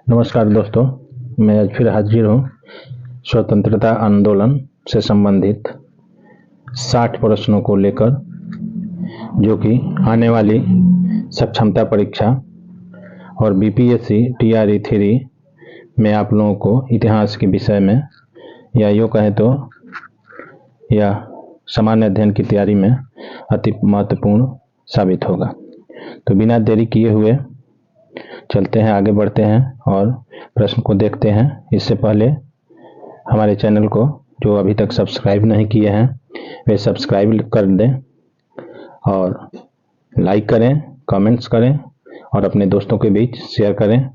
नमस्कार दोस्तों, मैं आज फिर हाजिर हूँ स्वतंत्रता आंदोलन से संबंधित 60 प्रश्नों को लेकर, जो कि आने वाली सक्षमता परीक्षा और बीपीएससी टीआरई 3 में आप लोगों को इतिहास के विषय में या यूँ कहें तो या सामान्य अध्ययन की तैयारी में अति महत्वपूर्ण साबित होगा। तो बिना देरी किए हुए चलते हैं, आगे बढ़ते हैं और प्रश्न को देखते हैं। इससे पहले हमारे चैनल को जो अभी तक सब्सक्राइब नहीं किए हैं वे सब्सक्राइब कर दें और लाइक करें, कमेंट्स करें और अपने दोस्तों के बीच शेयर करें।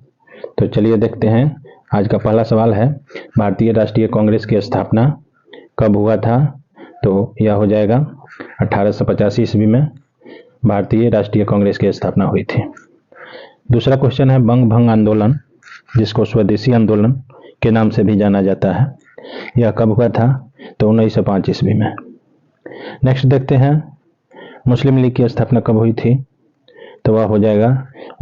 तो चलिए देखते हैं। आज का पहला सवाल है, भारतीय राष्ट्रीय कांग्रेस की स्थापना कब हुआ था? तो यह हो जाएगा 1885 ईस्वी में भारतीय राष्ट्रीय कांग्रेस की स्थापना हुई थी। दूसरा क्वेश्चन है, बंग भंग आंदोलन, जिसको स्वदेशी आंदोलन के नाम से भी जाना जाता है, यह कब हुआ था? तो 1905 ईस्वी में। नेक्स्ट देखते हैं, मुस्लिम लीग की स्थापना कब हुई थी? तो वह हो जाएगा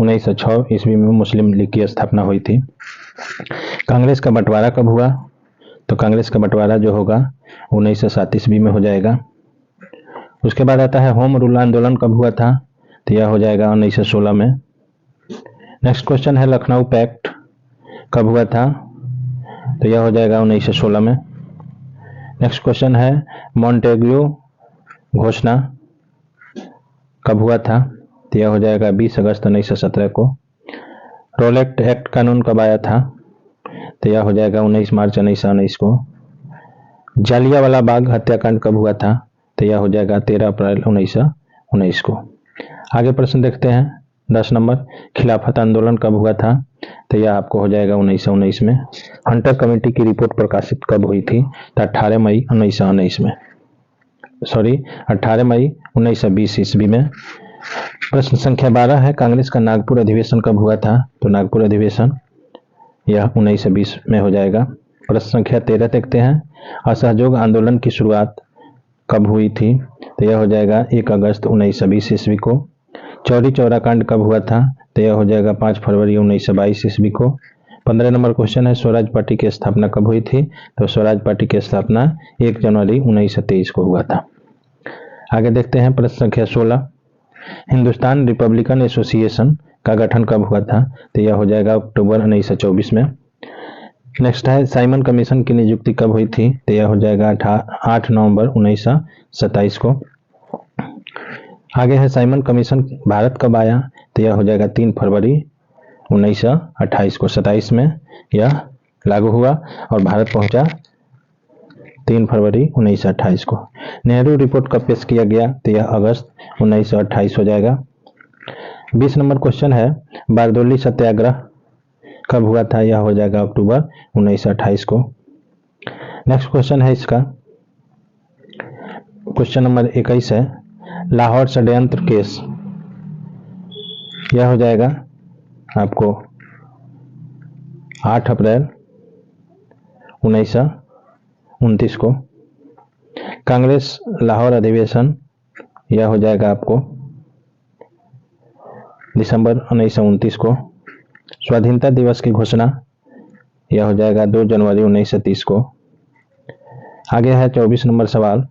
1906 ईस्वी में मुस्लिम लीग की स्थापना हुई थी। कांग्रेस का बंटवारा कब हुआ? तो कांग्रेस का बंटवारा जो होगा 1907 ईस्वी में हो जाएगा। उसके बाद आता है, होम रूल आंदोलन कब हुआ था? तो यह हो जाएगा 1916 में। नेक्स्ट क्वेश्चन है, लखनऊ पैक्ट कब हुआ था? तो यह हो जाएगा 1916 में। नेक्स्ट क्वेश्चन है, मॉन्टेग्यू घोषणा कब हुआ था? तो यह हो जाएगा 20 अगस्त 1917 को। रोलेट एक्ट कानून कब आया था? तो यह हो जाएगा 19 मार्च 1919 को। जालियांवाला बाग हत्याकांड कब हुआ था? तो यह हो जाएगा 13 अप्रैल 1919 को। आगे प्रश्न देखते हैं। 10 नंबर, खिलाफत आंदोलन कब हुआ था? तो यह आपको हो जाएगा 1919 में। हंटर कमेटी की रिपोर्ट प्रकाशित कब हुई थी? तो 18 मई 1919 में, 18 मई 1920 ईस्वी में। प्रश्न संख्या 12 है, कांग्रेस का नागपुर अधिवेशन कब हुआ था? तो नागपुर अधिवेशन यह 1920 में हो जाएगा। प्रश्न संख्या 13 देखते हैं, असहयोग आंदोलन की शुरुआत कब हुई थी? तो यह हो जाएगा 1 अगस्त 1920 ईस्वी को। चौरी चौरा कांड कब हुआ था? तो यह हो जाएगा 5 फरवरी 1922 ईस्वी को। 15 नंबर क्वेश्चन है, स्वराज पार्टी की स्थापना कब हुई थी? तो स्वराज पार्टी की स्थापना 1 जनवरी 1923 को हुआ था। आगे देखते हैं प्रश्न संख्या 16, हिंदुस्तान रिपब्लिकन एसोसिएशन का गठन कब हुआ था? तो यह हो जाएगा अक्टूबर 1924 में। नेक्स्ट है, साइमन कमीशन की नियुक्ति कब हुई थी? तो यह हो जाएगा 8 नवंबर 1927 को। आगे है, साइमन कमीशन भारत कब आया? तो यह हो जाएगा 3 फरवरी 1928 को। 27 में यह लागू हुआ और भारत पहुंचा 3 फरवरी 1928 को। नेहरू रिपोर्ट कब पेश किया गया? तो यह अगस्त 1928 हो जाएगा। 20 नंबर क्वेश्चन है, बारदोली सत्याग्रह कब हुआ था? यह हो जाएगा अक्टूबर 1928 को। नेक्स्ट क्वेश्चन है इसका, क्वेश्चन नंबर 21 है, लाहौर षड्यंत्र केस, यह हो जाएगा आपको 8 अप्रैल 1929 को। कांग्रेस लाहौर अधिवेशन यह हो जाएगा आपको दिसंबर 1929 को। स्वाधीनता दिवस की घोषणा यह हो जाएगा 2 जनवरी 1930 को। आगे है 24 नंबर सवाल,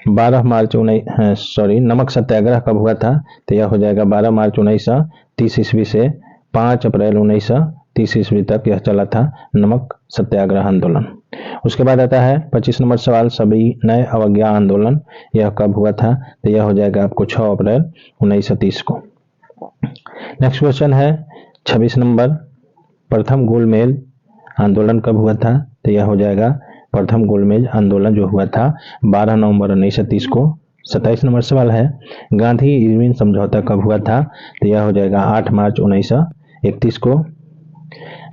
12 मार्च नमक सत्याग्रह कब हुआ था? तो यह हो जाएगा 12 मार्च 1930 ईस्वी से 5 अप्रैल 1930 ईस्वी तक यह चला था नमक सत्याग्रह आंदोलन। उसके बाद आता है 25 नंबर सवाल, सभी नए अवज्ञा आंदोलन यह कब हुआ था? तो यह हो जाएगा आपको 6 अप्रैल 1930 को। नेक्स्ट क्वेश्चन है 26 नंबर, प्रथम गोलमेज आंदोलन कब हुआ था? तो यह हो जाएगा प्रथम गोलमेज आंदोलन जो हुआ था 12 नवंबर 1930 को। 27 नंबर सवाल है, गांधी इरविन समझौता कब हुआ था? तो यह हो जाएगा 8 मार्च 1931 को।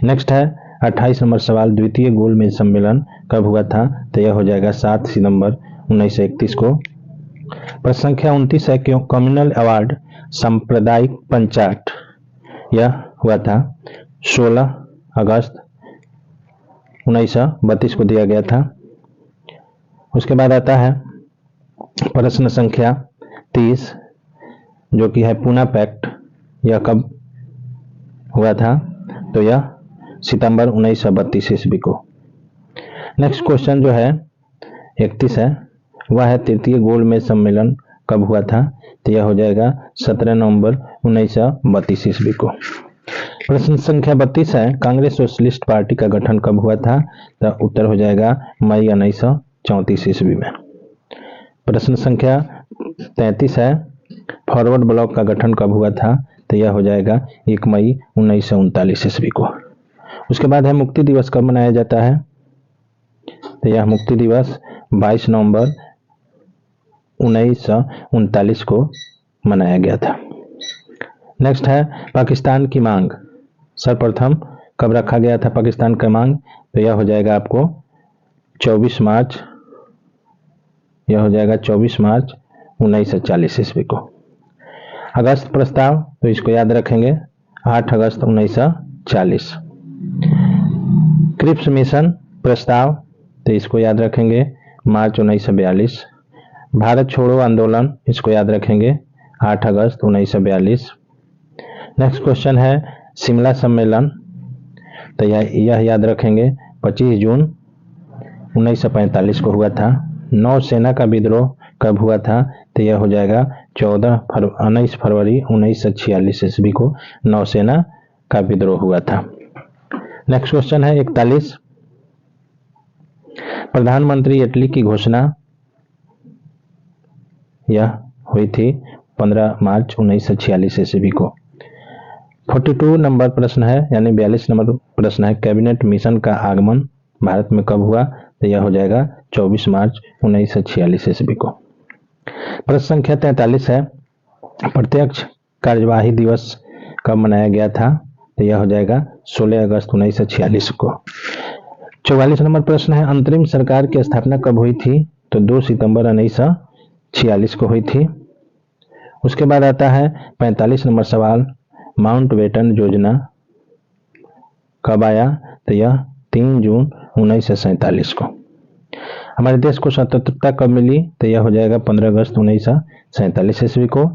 नेक्स्ट है 28 नंबर सवाल, द्वितीय गोलमेज सम्मेलन कब हुआ था? तो यह हो जाएगा 7 सितंबर 1931 को। प्रश्न संख्या 29 है, क्यों कम्युनल अवार्ड सांप्रदायिक पंचायत यह हुआ था 16 अगस्त 1932 को दिया गया था। उसके बाद आता है प्रश्न संख्या 30, जो कि है पूना पैक्ट, यह कब हुआ था? तो यह सितंबर 1932 ईस्वी को। नेक्स्ट क्वेश्चन जो है 31 है, वह है तृतीय गोलमेज सम्मेलन कब हुआ था? तो यह हो जाएगा 17 नवंबर 1932 ईस्वी को। प्रश्न संख्या 32 है, कांग्रेस सोशलिस्ट पार्टी का गठन कब हुआ था? तो उत्तर हो जाएगा मई 1934 ईस्वी में। प्रश्न संख्या 33 है, फॉरवर्ड ब्लॉक का गठन कब हुआ था? तो यह हो जाएगा 1 मई 1939 ईस्वी को। उसके बाद है मुक्ति दिवस कब मनाया जाता है? तो यह मुक्ति दिवस 22 नवंबर 1939 को मनाया गया था। नेक्स्ट है पाकिस्तान की मांग सर्वप्रथम कब रखा गया था पाकिस्तान का मांग? तो यह हो जाएगा आपको 24 मार्च, यह हो जाएगा 24 मार्च 1940 ईस्वी को। अगस्त प्रस्ताव, तो इसको याद रखेंगे 8 अगस्त 1940। क्रिप्स मिशन प्रस्ताव, तो इसको याद रखेंगे मार्च 1942। भारत छोड़ो आंदोलन, इसको याद रखेंगे 8 अगस्त 1942। नेक्स्ट क्वेश्चन है शिमला सम्मेलन, तो यह याद रखेंगे 25 जून 1945 को हुआ था। नौसेना का विद्रोह कब हुआ था? तो यह हो जाएगा 19 फरवरी 1946 ईस्वी को नौसेना का विद्रोह हुआ था। नेक्स्ट क्वेश्चन है 41, प्रधानमंत्री इटली की घोषणा यह हुई थी 15 मार्च 1946 ईस्वी को। 42 नंबर प्रश्न है, यानी 42 नंबर प्रश्न है, कैबिनेट मिशन का आगमन भारत में कब हुआ? तो यह हो जाएगा 24 मार्च 1946 ईस्वी को। प्रश्न संख्या 43 है, प्रत्यक्ष कार्यवाही दिवस कब मनाया गया था? तो यह हो जाएगा 16 अगस्त 1946 को। 44 नंबर प्रश्न है, अंतरिम सरकार की स्थापना कब हुई थी? तो 2 सितंबर 1946 को हुई थी। उसके बाद आता है 45 नंबर सवाल, माउंटबेटन योजना कब आया? तो यह 3 जून 1947 को। हमारे देश को स्वतंत्रता कब मिली? तो यह हो जाएगा 15 अगस्त 1947 ईस्वी को।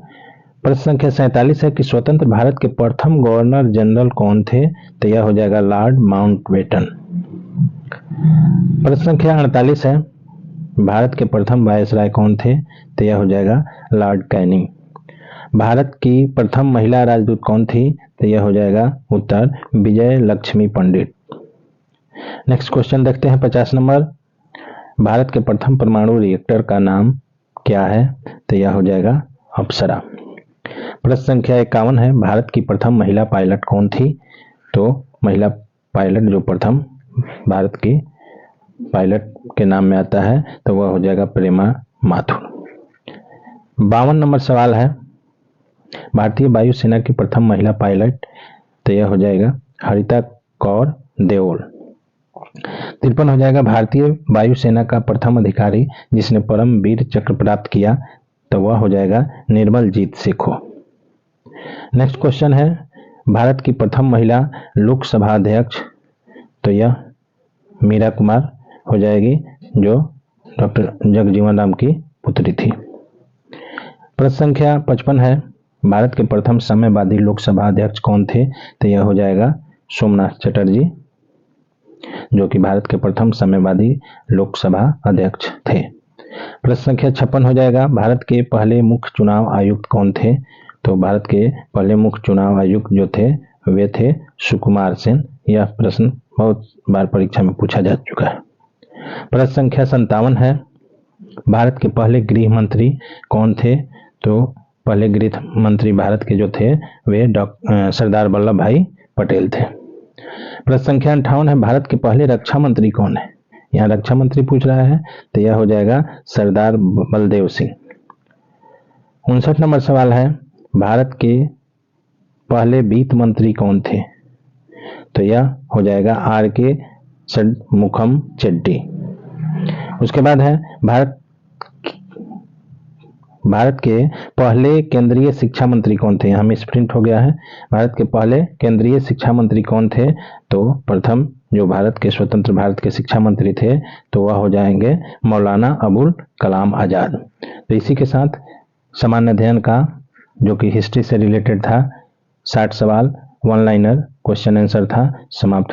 प्रश्न संख्या 47 है कि स्वतंत्र भारत के प्रथम गवर्नर जनरल कौन थे? तो यह हो जाएगा लॉर्ड माउंटबेटन। प्रश्न संख्या 48 है, भारत के प्रथम वायसराय कौन थे? तो यह हो जाएगा लॉर्ड कैनिंग। भारत की प्रथम महिला राजदूत कौन थी? तो यह हो जाएगा उत्तर विजय लक्ष्मी पंडित। नेक्स्ट क्वेश्चन देखते हैं 50 नंबर, भारत के प्रथम परमाणु रिएक्टर का नाम क्या है? तो यह हो जाएगा अप्सरा। प्रश्न संख्या 51 है, भारत की प्रथम महिला पायलट कौन थी? तो महिला पायलट जो प्रथम भारत की पायलट के नाम में आता है तो वह हो जाएगा प्रेमा माथुर। 52 नंबर सवाल है, भारतीय वायुसेना की प्रथम महिला पायलट? तो यह हो जाएगा हरिता कौर देओल। 53 हो जाएगा, भारतीय वायुसेना का प्रथम अधिकारी जिसने परम वीर चक्र प्राप्त किया? तो वह हो जाएगा निर्मलजीत सेखो। नेक्स्ट क्वेश्चन है, भारत की प्रथम महिला लोकसभा अध्यक्ष? तो यह मीरा कुमार हो जाएगी, जो डॉक्टर जगजीवन राम की पुत्री थी। प्रश्न संख्या 55 है, भारत के प्रथम साम्यवादी लोकसभा अध्यक्ष कौन थे? तो यह हो जाएगा सोमनाथ चटर्जी, जो कि भारत के प्रथम साम्यवादी लोकसभा अध्यक्ष थे। प्रश्न संख्या 56 हो जाएगा, भारत के पहले मुख्य चुनाव आयुक्त कौन थे? तो भारत के पहले मुख्य चुनाव आयुक्त जो थे वे थे सुकुमार सेन। यह प्रश्न बहुत बार परीक्षा में पूछा जा चुका है। प्रश्न संख्या 57 है, भारत के पहले गृह मंत्री कौन थे? तो पहले गृह मंत्री भारत के जो थे वे सरदार वल्लभ भाई पटेल थे। प्रश्न संख्या 58 है, भारत के पहले रक्षा मंत्री कौन है? यहाँ रक्षा मंत्री पूछ रहा है तो यह हो जाएगा सरदार बलदेव सिंह। 59 नंबर सवाल है, भारत के पहले वित्त मंत्री कौन थे? तो यह हो जाएगा R.K. षणमुखम चेट्टी। उसके बाद है भारत के पहले केंद्रीय शिक्षा मंत्री कौन थे? यहाँ मिसप्रिंट हो गया है। भारत के पहले केंद्रीय शिक्षा मंत्री कौन थे? तो प्रथम जो भारत के स्वतंत्र भारत के शिक्षा मंत्री थे तो वह हो जाएंगे मौलाना अबुल कलाम आजाद। तो इसी के साथ सामान्य अध्ययन का जो कि हिस्ट्री से रिलेटेड था 60 सवाल वन लाइनर क्वेश्चन आंसर था समाप्त।